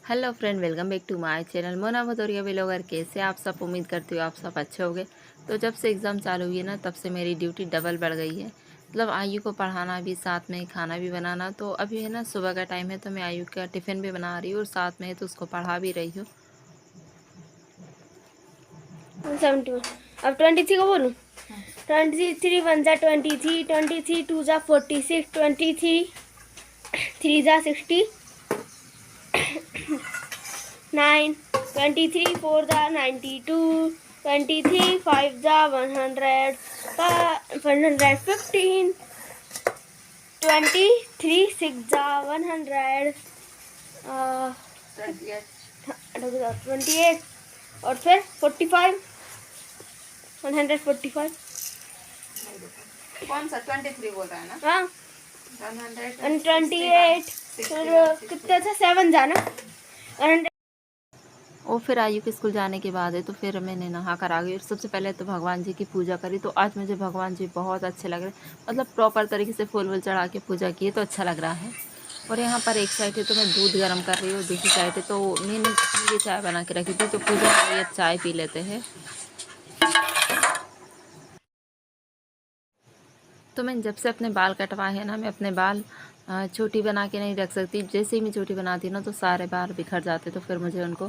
Hello friend, welcome back to my channel Mona Bhadauria vlogger. कैसे आप सब? उम्मीद करती हूँ आप सब अच्छे होंगे। तो जब से एग्ज़ाम चालू हुई है ना, तब से मेरी ड्यूटी डबल बढ़ गई है। मतलब आयु को पढ़ाना भी, साथ में खाना भी बनाना। तो अभी है ना, सुबह का टाइम है, तो मैं आयु का टिफ़िन भी बना रही हूँ और साथ में है तो उसको पढ़ा भी रही हूँ। 71। अब 23 को बोलूँ। 23 वन जा 23, 23 टू जा 46, 23 3 जा 60, 9, 23 4 जा 92, 23 5 जा 100, 115, 23 6 जा 100, 28 और फिर 45, 145। कौन सा 23 बोल रहा है ना? हाँ 28 कितना था 7 जाना 100। और फिर आयु के स्कूल जाने के बाद है तो फिर मैंने नहा कर आ गई और सबसे पहले तो भगवान जी की पूजा करी। तो आज मुझे भगवान जी बहुत अच्छे लग रहे, मतलब प्रॉपर तरीके से फूल वूल चढ़ा के पूजा की तो अच्छा लग रहा है। और यहाँ पर एक साइड है तो मैं दूध गर्म कर रही हूँ, दूसरी साइड है तो मैंने ये चाय बना के रखी थी, तो पूजा के लिए चाय पी लेते हैं। तो मैंने जब से अपने बाल कटवाए हैं ना, मैं अपने बाल चोटी बना के नहीं रख सकती। जैसे ही मैं चोटी बनाती ना तो सारे बाल बिखर जाते, तो फिर मुझे उनको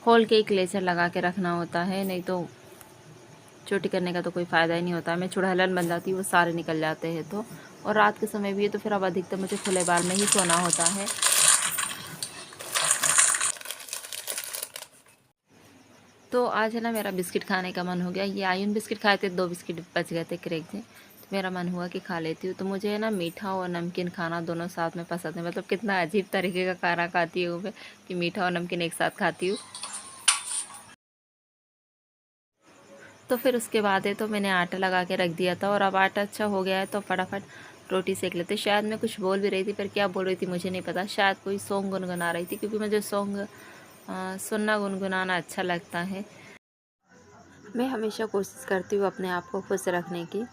खोल के एक लेसर लगा के रखना होता है, नहीं तो चोटी करने का तो कोई फ़ायदा ही नहीं होता। मैं चुड़ैलन बन जाती हूँ, वो सारे निकल जाते हैं। तो और रात के समय भी है तो फिर अब अधिकतर मुझे खुले बाल में ही सोना होता है। तो आज है ना, मेरा बिस्किट खाने का मन हो गया। ये आयुन बिस्किट खाए थे, 2 बिस्किट बच गए थे क्रैक से, तो मेरा मन हुआ कि खा लेती हूँ। तो मुझे है ना, मीठा और नमकीन खाना दोनों साथ में पसंद है। मतलब कितना अजीब तरीके का खाना खाती हूँ मैं, कि मीठा और नमकीन एक साथ खाती हूँ। तो फिर उसके बाद है तो मैंने आटा लगा के रख दिया था, और अब आटा अच्छा हो गया है तो फटाफट रोटी सेक लेते। शायद मैं कुछ बोल भी रही थी, पर क्या बोल रही थी मुझे नहीं पता। शायद कोई सॉन्ग गुनगुना रही थी, क्योंकि मुझे सॉन्ग सुनना गुनगुनाना अच्छा लगता है। मैं हमेशा कोशिश करती हूँ अपने आप को खुश रखने की।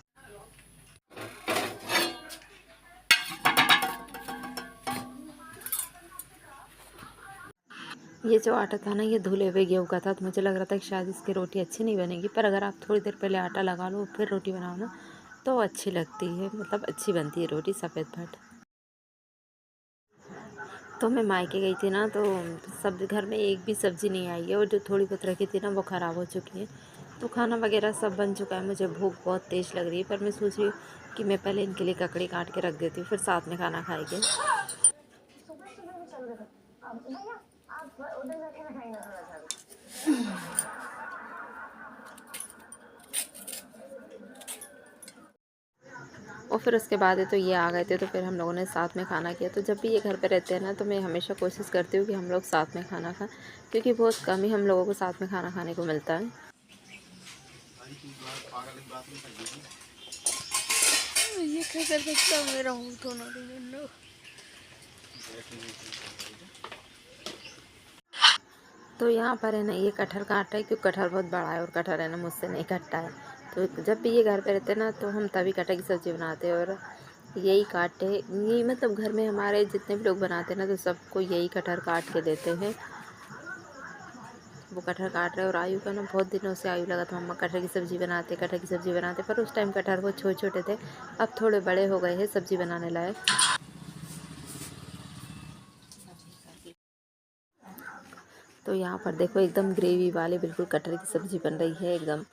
ये जो आटा था ना, ये धुले हुए गेहूँ का था, तो मुझे लग रहा था कि शायद इसकी रोटी अच्छी नहीं बनेगी। पर अगर आप थोड़ी देर पहले आटा लगा लो फिर रोटी बनाओ ना, तो अच्छी लगती है, मतलब अच्छी बनती है रोटी सफ़ेद भट। तो मैं मायके गई थी ना, तो सब्जी घर में एक भी सब्ज़ी नहीं आई है, और जो थोड़ी बहुत रखी थी ना वो ख़राब हो चुकी है। तो खाना वगैरह सब बन चुका है। मुझे भूख बहुत तेज़ लग रही है, पर मैं सोच रही हूँ कि मैं पहले इनके लिए ककड़ी काट के रख देती हूँ, फिर साथ में खाना खाएंगे। और फिर उसके बाद है तो ये आ गए थे, तो फिर हम लोगों ने साथ में खाना किया। तो जब भी ये घर पे रहते हैं ना, तो मैं हमेशा कोशिश करती हूँ कि हम लोग साथ में खाना खाएं, क्योंकि बहुत कम ही हम लोगों को साथ में खाना खाने को मिलता है। ये क्या कर सकता मेरा हूँ तो ना तो तो यहाँ पर है ना, ये कटहल काट रहा है, क्योंकि कटहल बहुत बड़ा है और कटहल है ना मुझसे नहीं कटता है। तो जब भी ये घर पे रहते हैं ना, तो हम तभी कटहल की सब्ज़ी बनाते हैं, और यही काटते हैं। यही मतलब घर में हमारे जितने भी लोग बनाते हैं ना, तो सबको यही कटहल काट के देते हैं। वो कटहल काट रहे हैं, और आयु का ना बहुत दिनों से आयु लगा था, मम्मा कटहल की सब्ज़ी बनाते, कटहल की सब्ज़ी बनाते। पर उस टाइम कटहल वो छोटे छोटे थे, अब थोड़े बड़े हो गए हैं सब्ज़ी बनाने लायक। तो यहाँ पर देखो, एकदम ग्रेवी वाली बिल्कुल कटहल की सब्ज़ी बन रही है, एकदम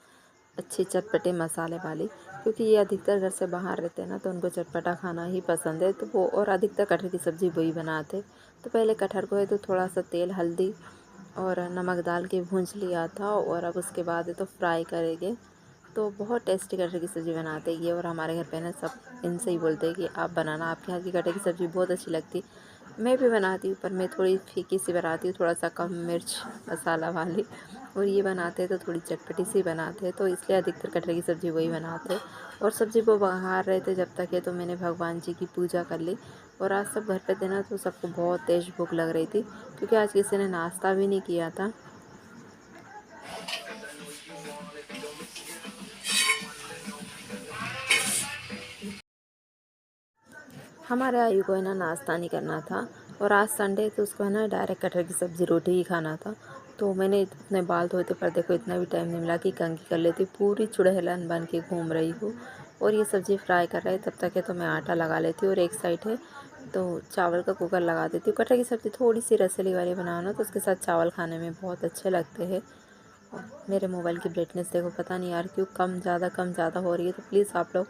अच्छी चटपटे मसाले वाली। क्योंकि ये अधिकतर घर से बाहर रहते हैं ना, तो उनको चटपटा खाना ही पसंद है, तो वो और अधिकतर कटहल की सब्ज़ी वही बनाते। तो पहले कटहल को है तो थोड़ा सा तेल, हल्दी और नमक डाल के भूंज लिया था, और अब उसके बाद है तो फ्राई करेंगे। तो बहुत टेस्टी कटहल की सब्ज़ी बनाते हैं ये, और हमारे घर पे ना सब इनसे ही बोलते हैं कि आप बनाना, आपके हाथ की कटहल की सब्ज़ी बहुत अच्छी लगती। मैं भी बनाती हूँ, पर मैं थोड़ी फीकी सी बनाती हूँ, थोड़ा सा कम मिर्च मसाला वाली। और ये बनाते हैं तो थोड़ी चटपटी सी बनाते हैं, तो इसलिए अधिकतर कटहल की सब्ज़ी वही बनाते हैं। और सब्ज़ी वो बाहर रहे थे जब तक है, तो मैंने भगवान जी की पूजा कर ली। और आज सब घर पे थे ना, तो सबको बहुत तेज़ भूख लग रही थी, क्योंकि आज किसी ने नाश्ता भी नहीं किया था। हमारे आयु को है ना नाश्ता नहीं करना था, और आज संडे तो उसको है ना डायरेक्ट कटहल की सब्ज़ी रोटी ही खाना था। तो मैंने अपने बाल धोते पर देखो इतना भी टाइम नहीं मिला कि कंघी कर लेती, पूरी चुड़ैलन बन के घूम रही हूँ। और ये सब्ज़ी फ्राई कर रहे तब तक है तो मैं आटा लगा लेती हूँ और एक साइड है तो चावल का कुकर लगा देती हूँ। कटहल की सब्ज़ी थोड़ी सी रसीली वाली बनाओ ना तो उसके साथ चावल खाने में बहुत अच्छे लगते हैं। और मेरे मोबाइल की ब्राइटनेस देखो पता नहीं यार क्यों कम ज़्यादा हो रही है, तो प्लीज़ आप लोग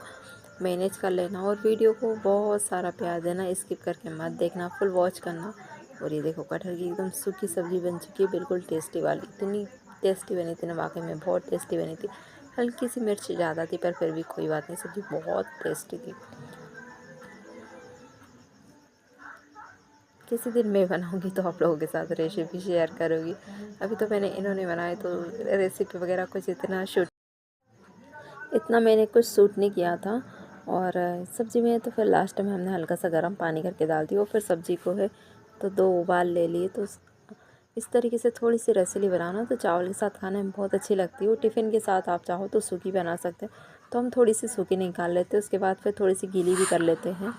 मैनेज कर लेना और वीडियो को बहुत सारा प्यार देना, स्किप करके मत देखना, फुल वॉच करना। और ये देखो कटहल की एकदम सूखी सब्ज़ी बन चुकी है, बिल्कुल टेस्टी वाली। इतनी टेस्टी बनी थी ना, वाकई में बहुत टेस्टी बनी थी। हल्की सी मिर्च ज़्यादा थी पर फिर भी कोई बात नहीं, सब्ज़ी बहुत टेस्टी थी। किसी दिन मैं बनाऊंगी तो आप लोगों के साथ रेसिपी शेयर करूँगी। अभी तो मैंने इन्होंने बनाए तो रेसिपी वगैरह कुछ इतना मैंने कुछ शूट नहीं किया था। और सब्ज़ी में तो फिर लास्ट में हमने हल्का सा गर्म पानी करके डाल दिया और फिर सब्ज़ी को है तो 2 उबाल ले लिए। तो इस तरीके से थोड़ी सी रसीली बनाना तो चावल के साथ खाने में बहुत अच्छी लगती है। और टिफ़िन के साथ आप चाहो तो सूखी बना सकते हैं, तो हम थोड़ी सी सूखी निकाल लेते हैं, उसके बाद फिर थोड़ी सी गीली भी कर लेते हैं।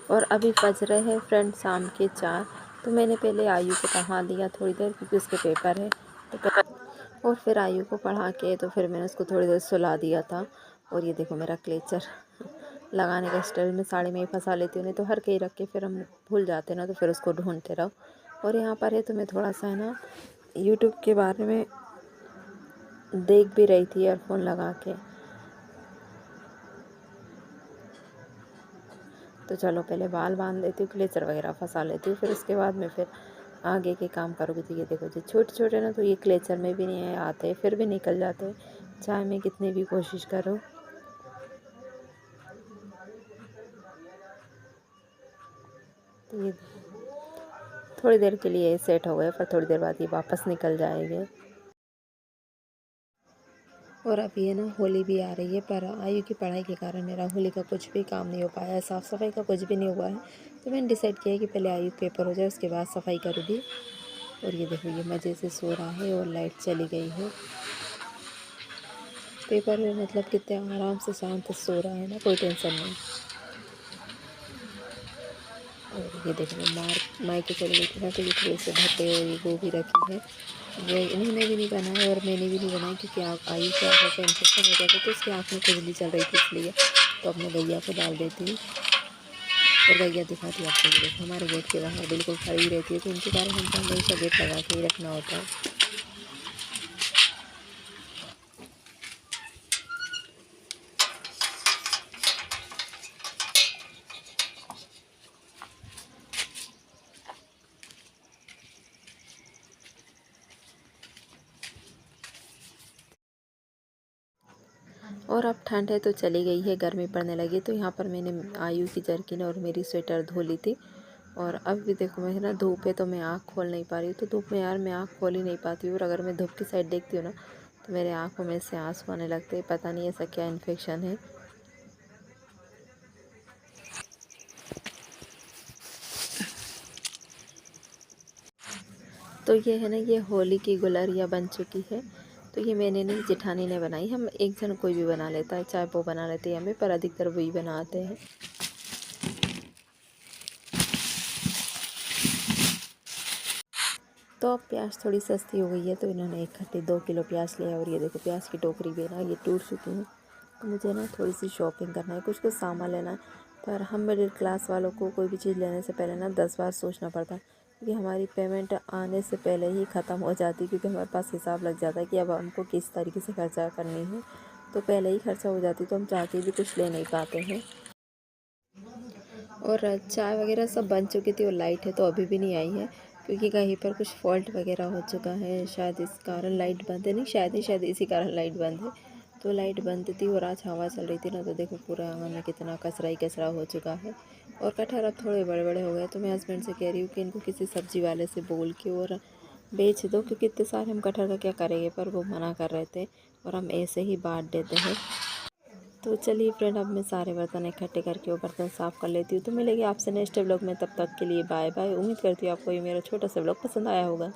और अभी बज रहे हैं फ्रेंड शाम के 4। तो मैंने पहले आयु को पढ़ा दिया थोड़ी देर क्योंकि उसके पेपर है। और फिर आयु को पढ़ा के तो फिर मैंने उसको थोड़ी देर सुला दिया था। और ये देखो मेरा क्लेचर लगाने का स्टाइल में साड़ी में ही फंसा लेती हूँ, नहीं तो हर कहीं रख के फिर हम भूल जाते ना तो फिर उसको ढूंढते रहो। और यहाँ पर है तो मैं थोड़ा सा है ना यूट्यूब के बारे में देख भी रही थी ईयरफोन लगा के। तो चलो पहले बाल बांध लेती हूँ, क्लेचर वगैरह फंसा लेती हूँ, फिर उसके बाद में फिर आगे के काम करोगे। तो ये देखो जो छोटे छोटे ना तो ये क्लेचर में भी नहीं आते, फिर भी निकल जाते चाहे मैं कितनी भी कोशिश करूँ। तो ये थोड़ी देर के लिए सेट हो गए, पर थोड़ी देर बाद ये वापस निकल जाएंगे। और अभी है ना होली भी आ रही है, पर आयु की पढ़ाई के कारण मेरा होली का कुछ भी काम नहीं हो पाया है, साफ़ सफाई का कुछ भी नहीं हुआ है। तो मैंने डिसाइड किया कि पहले आयु पेपर हो जाए उसके बाद सफाई करूँगी। और ये देखो ये मज़े से सो रहा है और लाइट चली गई है। पेपर में मतलब कितने आराम से शांत से सो रहा है ना, कोई टेंशन नहीं। और ये देखो मायके चली गई थी ना तो ये थोड़े से भट्टे और ये गोभी रखी है, वो इन्होंने भी नहीं बनाया और मैंने भी नहीं बनाई क्योंकि आयु की आँखों से इन्फेक्शन हो जाता तो उसकी आँख में खुजली चल रही थी, इसलिए तो अपने गैया को डाल देती हूँ। और गैया दिखाती है आपको, देखो हमारे गेट के बाहर बिल्कुल खड़ी रहती है, तो उनके कारण हमको हमेशा गेट लगा के ही रखना होता है। और अब ठंड है तो चली गई है, गर्मी पड़ने लगी। तो यहाँ पर मैंने आयु की जर्किन और मेरी स्वेटर धो ली थी। और अब भी देखो मैं है ना धूप है तो मैं आँख खोल नहीं पा रही हूँ, तो धूप में यार मैं आँख खोल ही नहीं पाती हूँ। और अगर मैं धूप की साइड देखती हूँ ना तो मेरे आँखों में से आंसू आने लगते हैं, पता नहीं ऐसा क्या इन्फेक्शन है। तो ये है ना ये होली की गुलरिया बन चुकी है। तो ये मैंने नहीं, जेठानी ने बनाई। हम एक जन कोई भी बना लेता है, चाहे वो बना लेते हैं हमें, पर अधिकतर वही बनाते हैं। तो अब प्याज थोड़ी सस्ती हो गई है तो इन्होंने इकट्ठे 2 किलो प्याज लिया। और ये देखो प्याज की टोकरी भी ना ये टूट चुकी है। तो मुझे ना थोड़ी सी शॉपिंग करना है, कुछ कुछ सामान लेना है। पर हम मिडिल क्लास वालों को कोई भी चीज़ लेने से पहले ना 10 बार सोचना पड़ता है, क्योंकि हमारी पेमेंट आने से पहले ही ख़त्म हो जाती है, क्योंकि हमारे पास हिसाब लग जाता है कि अब हमको किस तरीके से खर्चा करनी है। तो पहले ही खर्चा हो जाती तो हम चाहते भी कुछ ले नहीं पाते हैं। और चाय वगैरह सब बन चुकी थी और लाइट है तो अभी भी नहीं आई है, क्योंकि कहीं पर कुछ फॉल्ट वगैरह हो चुका है, शायद इस कारण लाइट बंद है। नहीं शायद इसी कारण लाइट बंद है। तो लाइट बंद थी और आज हवा चल रही थी ना, तो देखो पूरा आंगन में कितना कचरा ही कचरा हो चुका है। और कटहल अब थोड़े बड़े बड़े हो गए, तो मैं हस्बैंड से कह रही हूँ कि इनको किसी सब्जी वाले से बोल के और बेच दो, क्योंकि इतने सारे हम कटहल का क्या करेंगे। पर वो मना कर रहे थे और हम ऐसे ही बांट देते हैं। तो चलिए फ्रेंड, अब मैं सारे बर्तन इकट्ठे करके वो बर्तन साफ़ कर लेती हूँ। तो मिलेगी आपसे नेक्स्ट व्लॉग में, तब तक के लिए बाय बाय। उम्मीद करती हूँ आपको ये मेरा छोटा सा व्लॉग पसंद आया होगा।